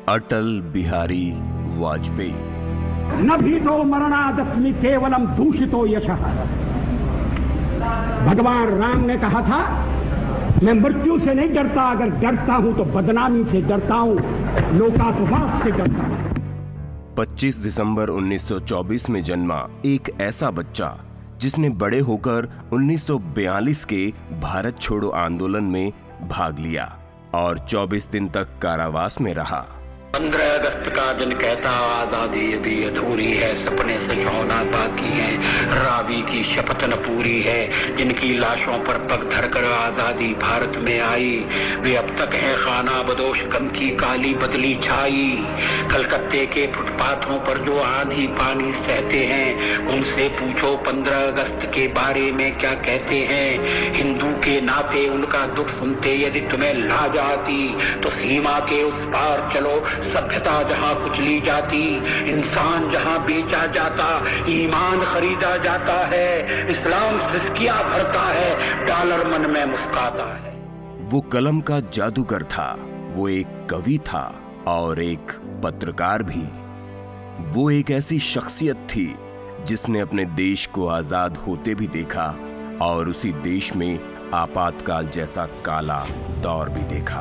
अटल बिहारी वाजपेयी। न भीतो मरणादस्मि केवलम दूषितो यशः। भगवान राम ने कहा था, मैं मृत्यु से नहीं डरता, अगर डरता हूं तो बदनामी से डरता हूं, लोकापवाद से डरता हूं। 25 दिसंबर 1924 में जन्मा एक ऐसा बच्चा जिसने बड़े होकर 1942 के भारत छोड़ो आंदोलन में भाग लिया और 24 दिन तक कारावास में रहा। 15 अगस्त का दिन कहता आजादी अभी अधूरी है, सपने सजाना बाकी है, रावी की शपथ न पूरी है। जिनकी लाशों पर पग धरकर आजादी भारत में आई, वे अब तक है खाना बदोश, गम की काली बदली छाई। कलकत्ते के फुटपाथों पर जो आंधी पानी सहते हैं, उनसे पूछो 15 अगस्त के बारे में क्या कहते हैं। हिंदू के नाते उनका दुख सुनते यदि तुम्हें लाज आती, तो सीमा के उस पार चलो। सभ्यता जहां कुचली जाती, इंसान जहां बेचा जाता, ईमान खरीदा जाता है, इस्लाम सिसकियां भरता है, डॉलर मन में मुस्काता है। वो कलम का जादूगर था, वो एक कवि था और एक पत्रकार भी। वो एक ऐसी शख्सियत थी जिसने अपने देश को आजाद होते भी देखा और उसी देश में आपातकाल जैसा काला दौर भी देखा।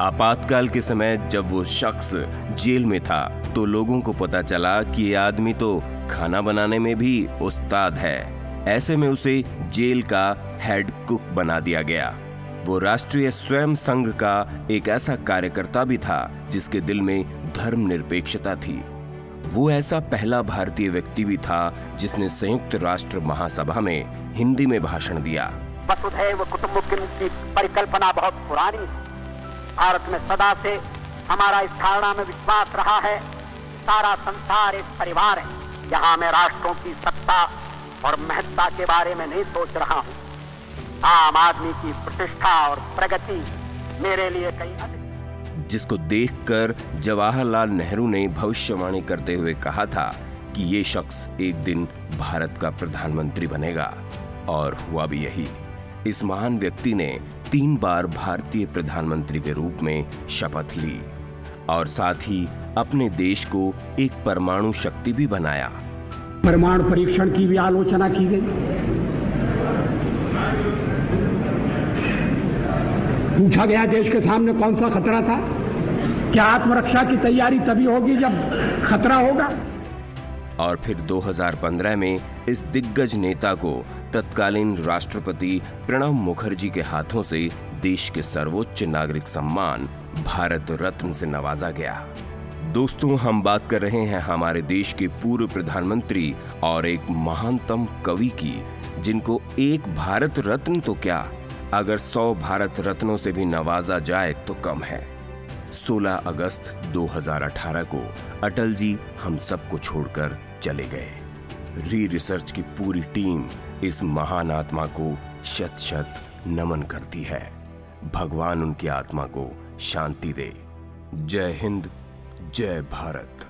आपातकाल के समय जब वो शख्स जेल में था तो लोगों को पता चला कि ये आदमी तो खाना बनाने में भी उस्ताद है। ऐसे में उसे जेल का हेड कुक बना दिया गया। वो राष्ट्रीय स्वयं संघ का एक ऐसा कार्यकर्ता भी था जिसके दिल में धर्मनिरपेक्षता थी। वो ऐसा पहला भारतीय व्यक्ति भी था जिसने संयुक्त राष्ट्र महासभा में हिंदी में भाषण दिया। वसुधैव कुटुम्बकम की परिकल्पना बहुत पुरानी है। भारत में सदा से हमारा इस धारणा में विश्वास रहा है, सारा संसार एक परिवार है। यहाँ मैं राष्ट्रों की सत्ता और महत्ता के बारे में नहीं सोच रहा हूँ। आम आदमी की प्रतिष्ठा और प्रगति मेरे लिए कहीं अधिक। जिसको देखकर जवाहरलाल नेहरू ने भविष्यवाणी करते हुए कहा था कि ये शख्स एक दिन भारत का प्रधानमंत्री बनेगा, और हुआ भी यही। इस महान व्यक्ति ने 3 बार भारतीय प्रधानमंत्री के रूप में शपथ ली और साथ ही अपने देश को एक परमाणु शक्ति भी बनाया। परमाणु परीक्षण की भी आलोचना की गई। पूछा गया देश के सामने कौन सा खतरा था। क्या आत्मरक्षा की तैयारी तभी होगी जब खतरा होगा। और फिर 2015 में इस दिग्गज नेता को तत्कालीन राष्ट्रपति प्रणब मुखर्जी के हाथों से देश के सर्वोच्च नागरिक सम्मान भारत रत्न से नवाजा गया। दोस्तों, हम बात कर रहे हैं हमारे देश के पूर्व प्रधानमंत्री और एक महानतम कवि की, जिनको एक भारत रत्न तो क्या, अगर 100 भारत रत्नों से भी नवाजा जाए तो कम है। 16 अगस्त 2018 को अटल जी हम सबको छोड़कर चले गए। री रिसर्च की पूरी टीम इस महान आत्मा को शत शत नमन करती है। भगवान उनकी आत्मा को शांति दे। जय हिंद, जय भारत।